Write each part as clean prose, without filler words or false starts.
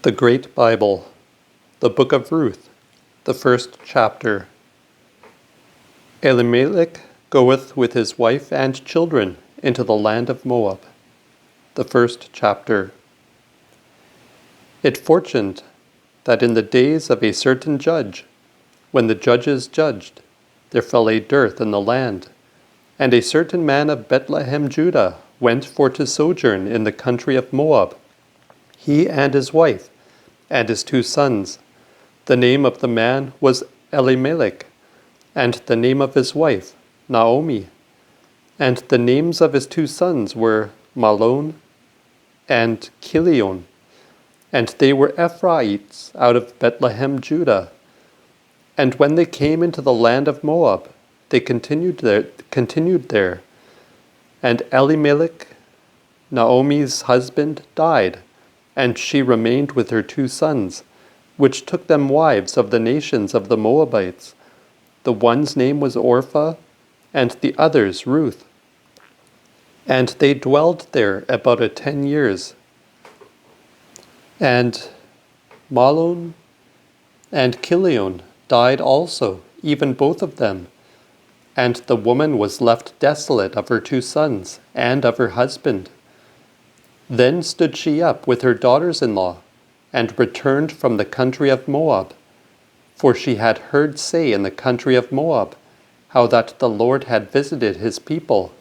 The Great Bible, the Book of Ruth, the first chapter. Elimelech goeth with his wife and children into the land of Moab. The first chapter. It fortuned that in the days of a certain judge, when the judges judged, there fell a dearth in the land, and a certain man of Bethlehem, Judah, went for to sojourn in the country of Moab, he and his wife, and his 2 sons. The name of the man was Elimelech, and the name of his wife Naomi. And the names of his 2 sons were Mahlon and Chilion. And they were Ephraimites out of Bethlehem, Judah. And when they came into the land of Moab, they continued there. And Elimelech, Naomi's husband, died, and she remained with her 2 sons, which took them wives of the nations of the Moabites. The one's name was Orpah, and the other's Ruth. And they dwelled there about 10 years. And Mahlon and Chilion died also, even both of them. And the woman was left desolate of her 2 sons and of her husband. Then stood she up with her daughters-in-law, and returned from the country of Moab. For she had heard say in the country of Moab, how that the Lord had visited his people,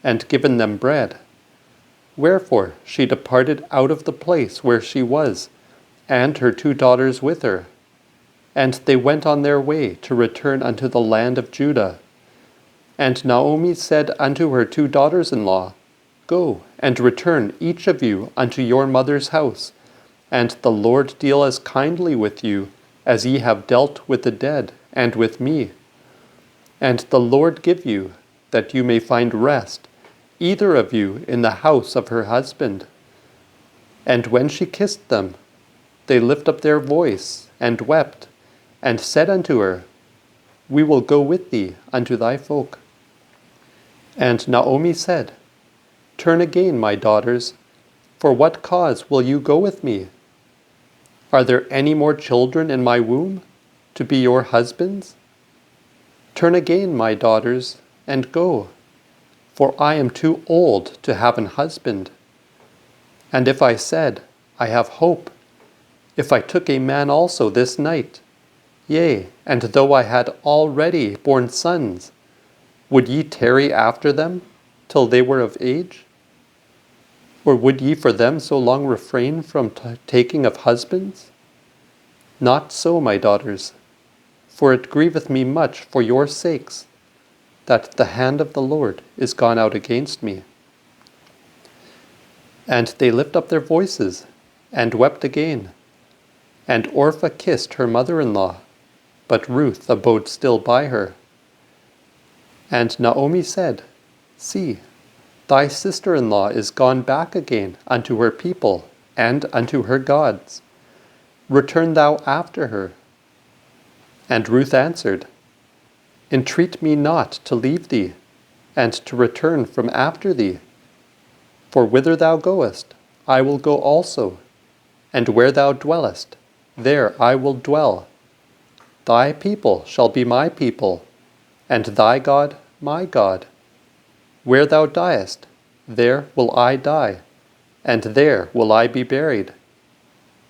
and given them bread. Wherefore she departed out of the place where she was, and her 2 daughters with her. And they went on their way to return unto the land of Judah. And Naomi said unto her 2 daughters-in-law, Go, and return each of you unto your mother's house, and the Lord deal as kindly with you as ye have dealt with the dead and with me. And the Lord give you, that you may find rest, either of you in the house of her husband. And when she kissed them, they lift up their voice, and wept, and said unto her, We will go with thee unto thy folk. And Naomi said, Turn again, my daughters, for what cause will you go with me? Are there any more children in my womb, to be your husbands? Turn again, my daughters, and go, for I am too old to have an husband. And if I said, I have hope, if I took a man also this night, yea, and though I had already borne sons, would ye tarry after them till they were of age? Or would ye for them so long refrain from taking of husbands? Not so, my daughters, for it grieveth me much for your sakes, that the hand of the Lord is gone out against me. And they lift up their voices, and wept again. And Orpah kissed her mother-in-law, but Ruth abode still by her. And Naomi said, See, thy sister-in-law is gone back again unto her people and unto her gods. Return thou after her. And Ruth answered, Entreat me not to leave thee, and to return from after thee. For whither thou goest, I will go also, and where thou dwellest, there I will dwell. Thy people shall be my people, and thy God my God. Where thou diest, there will I die, and there will I be buried.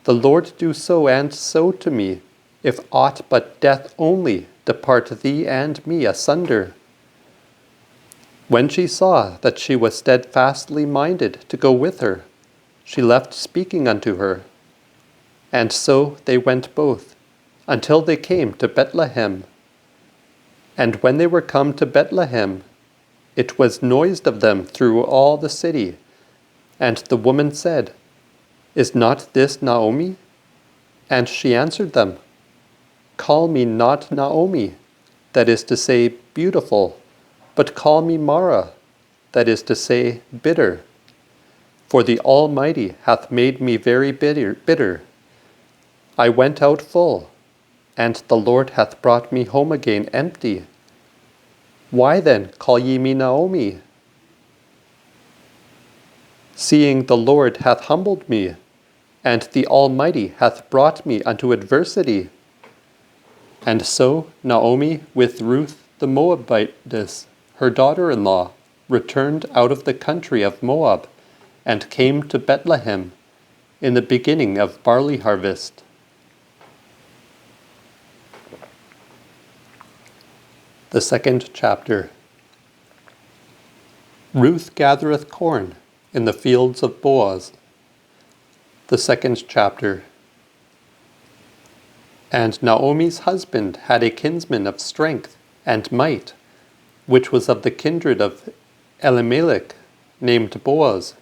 The Lord do so and so to me, if aught but death only depart thee and me asunder. When she saw that she was steadfastly minded to go with her, she left speaking unto her. And so they went both, until they came to Bethlehem. And when they were come to Bethlehem, it was noised of them through all the city. And the woman said, Is not this Naomi? And she answered them, Call me not Naomi, that is to say, beautiful, but call me Mara, that is to say, bitter. For the Almighty hath made me very bitter. I went out full, and the Lord hath brought me home again empty. Why then call ye me Naomi? Seeing the Lord hath humbled me, and the Almighty hath brought me unto adversity. And so Naomi with Ruth the Moabitess, her daughter-in-law, returned out of the country of Moab, and came to Bethlehem in the beginning of barley harvest. The second chapter. Ruth gathereth corn in the fields of Boaz. The second chapter. And Naomi's husband had a kinsman of strength and might, which was of the kindred of Elimelech, named Boaz.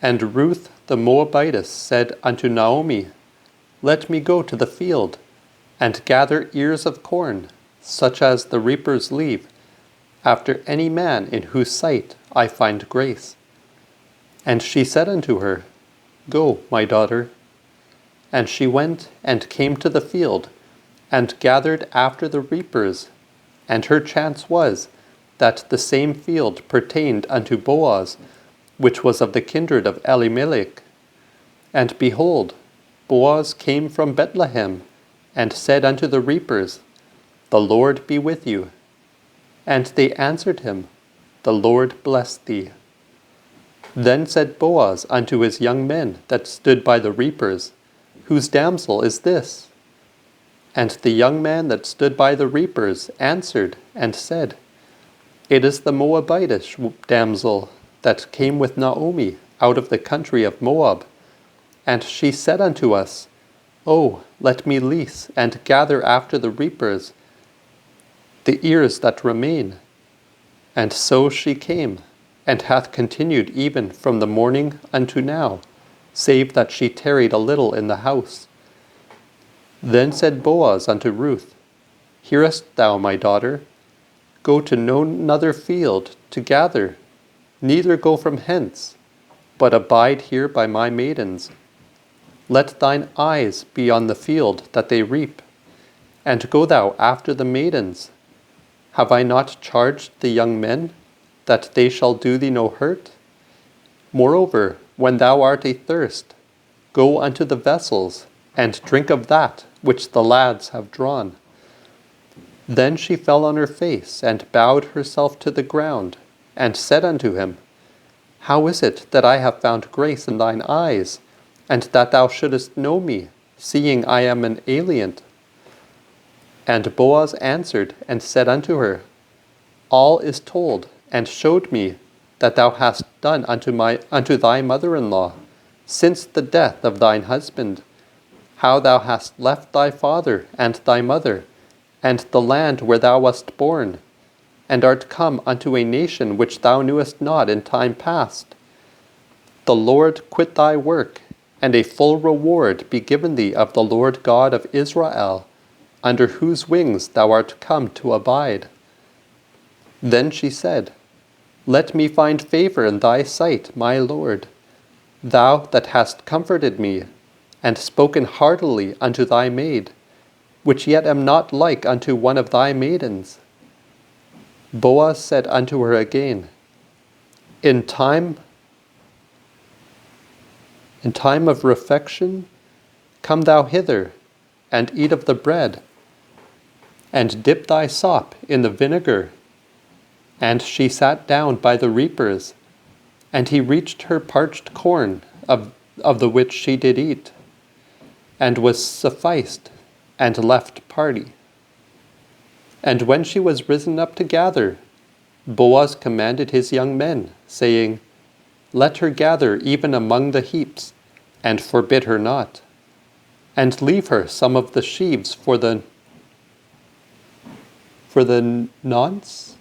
And Ruth the Moabitess said unto Naomi, Let me go to the field, and gather ears of corn, such as the reapers leave, after any man in whose sight I find grace. And she said unto her, Go, my daughter. And she went and came to the field, and gathered after the reapers. And her chance was, that the same field pertained unto Boaz, which was of the kindred of Elimelech. And behold, Boaz came from Bethlehem, and said unto the reapers, The Lord be with you. And they answered him, The Lord bless thee. Then said Boaz unto his young men that stood by the reapers, Whose damsel is this? And the young man that stood by the reapers answered and said, It is the Moabitish damsel that came with Naomi out of the country of Moab. And she said unto us, Oh, let me lease and gather after the reapers the ears that remain. And so she came, and hath continued even from the morning unto now, save that she tarried a little in the house. Then said Boaz unto Ruth, Hearest thou, my daughter? Go to no other field to gather, neither go from hence, but abide here by my maidens. Let thine eyes be on the field that they reap, and go thou after the maidens. Have I not charged the young men, that they shall do thee no hurt? Moreover, when thou art athirst, go unto the vessels, and drink of that which the lads have drawn. Then she fell on her face, and bowed herself to the ground, and said unto him, How is it that I have found grace in thine eyes, and that thou shouldest know me, seeing I am an alien? And Boaz answered and said unto her, All is told, and showed me that thou hast done unto thy mother-in-law, since the death of thine husband, how thou hast left thy father and thy mother, and the land where thou wast born, and art come unto a nation which thou knewest not in time past. The Lord quit thy work, and a full reward be given thee of the Lord God of Israel, under whose wings thou art come to abide. Then she said, Let me find favor in thy sight, my Lord, thou that hast comforted me, and spoken heartily unto thy maid, which yet am not like unto one of thy maidens. Boaz said unto her again, In time of refection, come thou hither, and eat of the bread, and dip thy sop in the vinegar. And she sat down by the reapers, and he reached her parched corn of the which she did eat, and was sufficed, and left party. And when she was risen up to gather, Boaz commanded his young men, saying, Let her gather even among the heaps, and forbid her not, and leave her some of the sheaves for the nonce,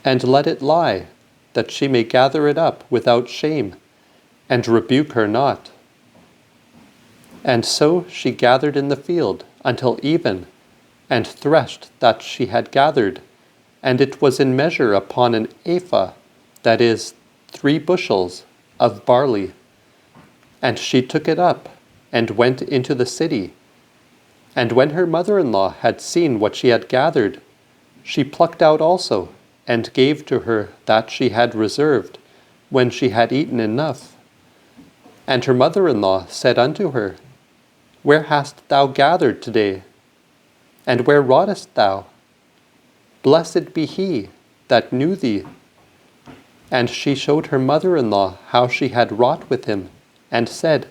and let it lie, that she may gather it up without shame, and rebuke her not. And so she gathered in the field until even, and threshed that she had gathered, and it was in measure upon an ephah, that is, 3 bushels, of barley. And she took it up, and went into the city. And when her mother-in-law had seen what she had gathered, she plucked out also, and gave to her that she had reserved, when she had eaten enough. And her mother-in-law said unto her, Where hast thou gathered today? And where wroughtest thou? Blessed be he that knew thee. And she showed her mother-in-law how she had wrought with him, and said,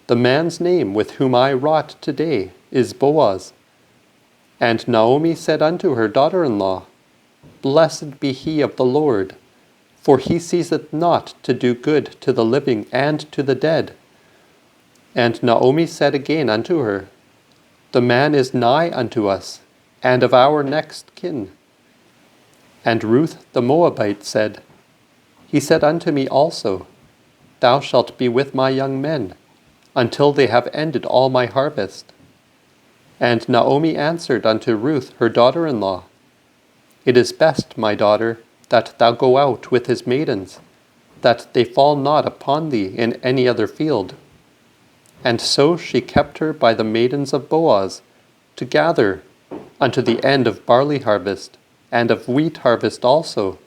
The man's name with whom I wrought today is Boaz. And Naomi said unto her daughter-in-law, Blessed be he of the Lord, for he ceaseth not to do good to the living and to the dead. And Naomi said again unto her, The man is nigh unto us, and of our next kin. And Ruth the Moabite said, He said unto me also, Thou shalt be with my young men, until they have ended all my harvest. And Naomi answered unto Ruth her daughter-in-law, It is best, my daughter, that thou go out with his maidens, that they fall not upon thee in any other field. And so she kept her by the maidens of Boaz, to gather unto the end of barley harvest, and of wheat harvest also,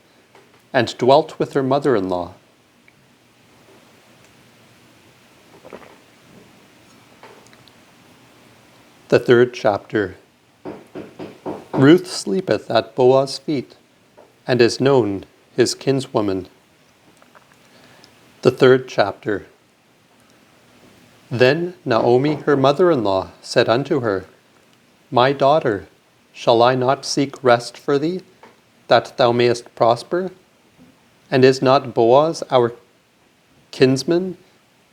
and dwelt with her mother-in-law. The third chapter. Ruth sleepeth at Boaz's feet, and is known his kinswoman. The third chapter. Then Naomi her mother-in-law said unto her, My daughter, shall I not seek rest for thee, that thou mayest prosper? And is not Boaz our kinsman,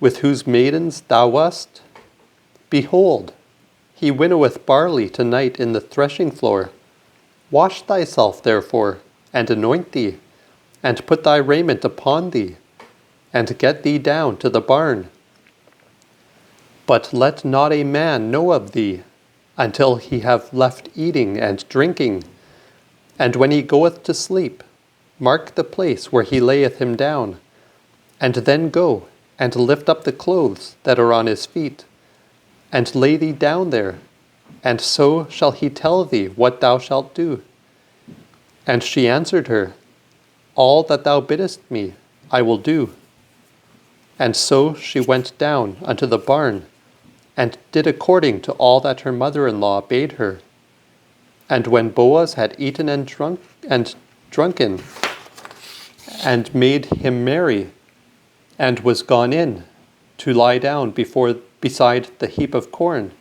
with whose maidens thou wast? Behold, he winnoweth barley tonight in the threshing floor. Wash thyself therefore, and anoint thee, and put thy raiment upon thee, and get thee down to the barn. But let not a man know of thee, until he have left eating and drinking. And when he goeth to sleep, mark the place where he layeth him down, and then go and lift up the clothes that are on his feet, and lay thee down there, and so shall he tell thee what thou shalt do. And she answered her, All that thou biddest me, I will do. And so she went down unto the barn, and did according to all that her mother-in-law bade her. And when Boaz had eaten and drunken, and made him merry, and was gone in to lie down beside the heap of corn,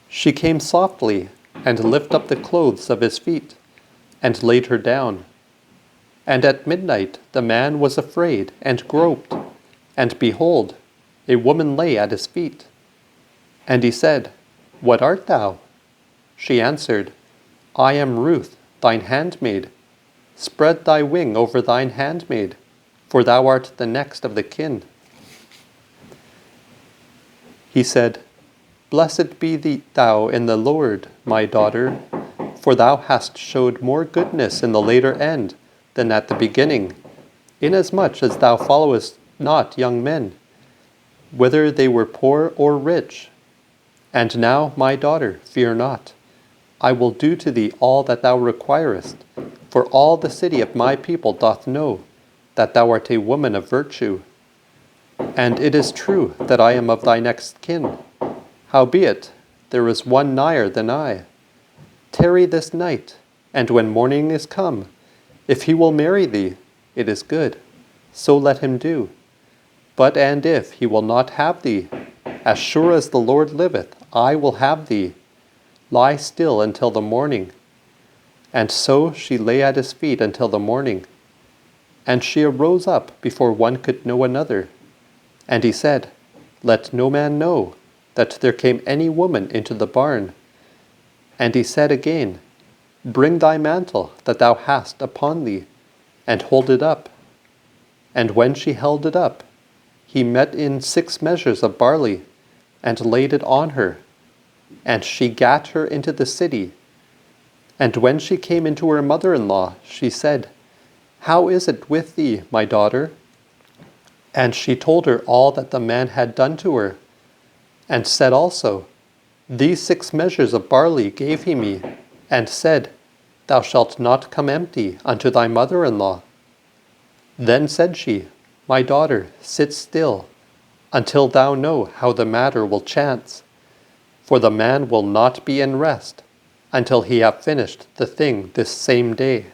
she came softly, and lifted up the clothes of his feet, and laid her down. And at midnight the man was afraid, and groped, and behold, a woman lay at his feet. And he said, What art thou? She answered, I am Ruth, thine handmaid. Spread thy wing over thine handmaid, for thou art the next of the kin. He said, Blessed be thou in the Lord, my daughter, for thou hast showed more goodness in the later end than at the beginning, inasmuch as thou followest not young men, whether they were poor or rich. And now, my daughter, fear not. I will do to thee all that thou requirest, for all the city of my people doth know that thou art a woman of virtue. And it is true that I am of thy next kin. Howbeit, there is one nigher than I. Tarry this night, and when morning is come, if he will marry thee, it is good, so let him do. But and if he will not have thee, as sure as the Lord liveth, I will have thee. Lie still until the morning. And so she lay at his feet until the morning. And she arose up before one could know another. And he said, Let no man know that there came any woman into the barn. And he said again, Bring thy mantle that thou hast upon thee, and hold it up. And when she held it up, he met in 6 measures of barley, and laid it on her. And she gat her into the city. And when she came into her mother-in-law, she said, How is it with thee, my daughter? And she told her all that the man had done to her, and said also, These 6 measures of barley gave he me, and said, Thou shalt not come empty unto thy mother-in-law. Then said she, My daughter, sit still, until thou know how the matter will chance. For the man will not be in rest until he have finished the thing this same day.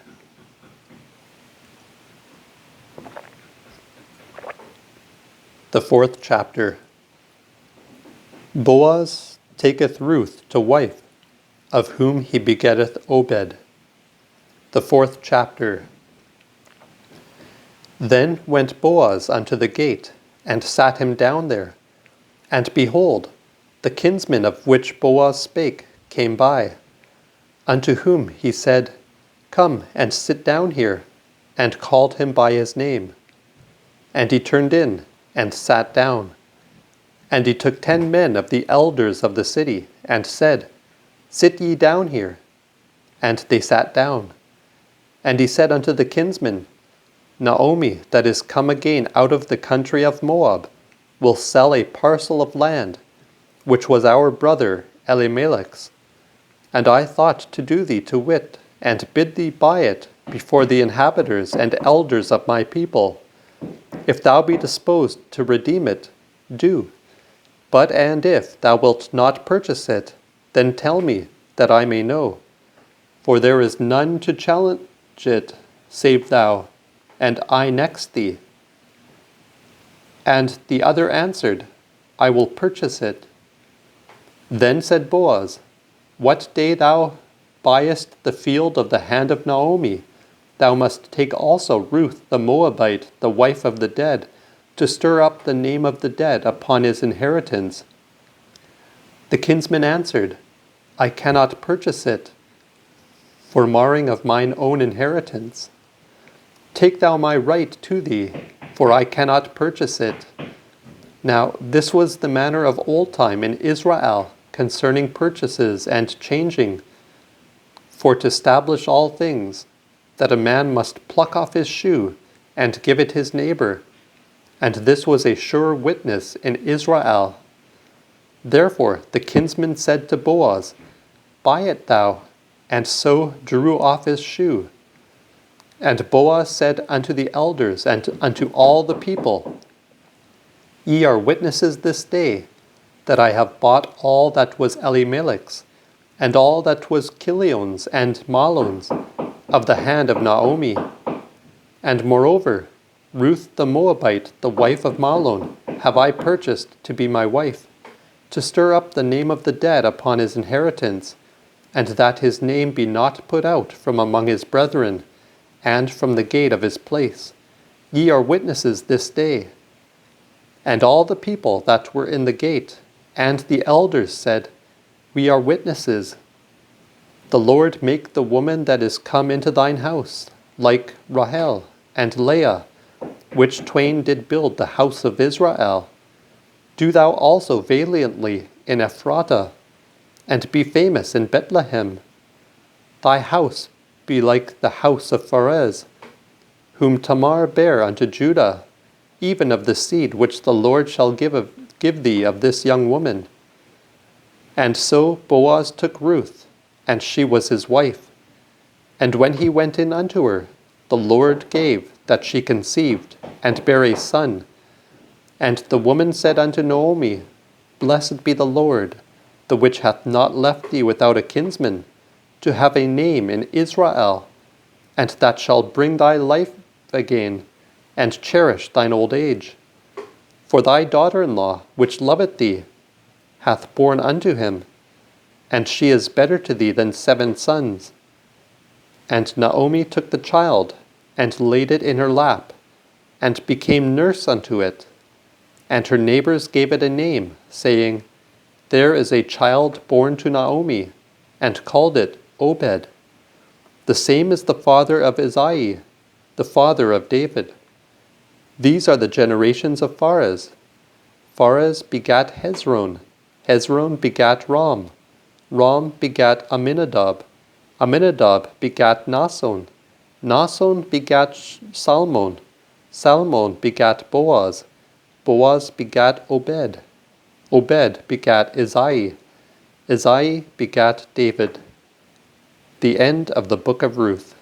The 4th chapter. Boaz taketh Ruth to wife, of whom he begetteth Obed. The 4th chapter. Then went Boaz unto the gate, and sat him down there. And behold, the kinsman of which Boaz spake came by, unto whom he said, Come and sit down here, and called him by his name. And he turned in, and sat down. And he took 10 men of the elders of the city, and said, Sit ye down here. And they sat down. And he said unto the kinsman, Naomi, that is come again out of the country of Moab, will sell a parcel of land, which was our brother Elimelech's. And I thought to do thee to wit, and bid thee buy it before the inhabitants and elders of my people. If thou be disposed to redeem it, do. But and if thou wilt not purchase it, then tell me, that I may know. For there is none to challenge it, save thou, and I next thee. And the other answered, I will purchase it. Then said Boaz, What day thou buyest the field of the hand of Naomi, thou must take also Ruth the Moabite, the wife of the dead, to stir up the name of the dead upon his inheritance. The kinsman answered, I cannot purchase it, for marring of mine own inheritance. Take thou my right to thee, for I cannot purchase it. Now this was the manner of old time in Israel concerning purchases and changing. For to establish all things, that a man must pluck off his shoe and give it his neighbor, and this was a sure witness in Israel. Therefore the kinsman said to Boaz, Buy it thou, and so drew off his shoe. And Boaz said unto the elders and unto all the people, Ye are witnesses this day, that I have bought all that was Elimelech's, and all that was Kilion's and Mahlon's, of the hand of Naomi. And moreover, Ruth the Moabite, the wife of Mahlon, have I purchased to be my wife, to stir up the name of the dead upon his inheritance, and that his name be not put out from among his brethren, and from the gate of his place. Ye are witnesses this day. And all the people that were in the gate, and the elders said, We are witnesses. The Lord make the woman that is come into thine house, like Rahel and Leah, which twain did build the house of Israel. Do thou also valiantly in Ephratah, and be famous in Bethlehem. Thy house be like the house of Pharez, whom Tamar bare unto Judah, even of the seed which the Lord shall give thee of this young woman. And so Boaz took Ruth, and she was his wife. And when he went in unto her, the Lord gave that she conceived, and bare a son. And the woman said unto Naomi, Blessed be the Lord, the which hath not left thee without a kinsman, to have a name in Israel, and that shall bring thy life again, and cherish thine old age. For thy daughter-in-law, which loveth thee, hath borne unto him, and she is better to thee than 7 sons. And Naomi took the child, and laid it in her lap, and became nurse unto it. And her neighbors gave it a name, saying, There is a child born to Naomi, and called it Obed. The same is the father of Isai, the father of David. These are the generations of Pharez. Pharez begat Hezron. Hezron begat Ram. Ram begat Aminadab. Aminadab begat Nason. Nason begat Salmon. Salmon begat Boaz. Boaz begat Obed. Obed begat Isai. Isai begat David. The end of the book of Ruth.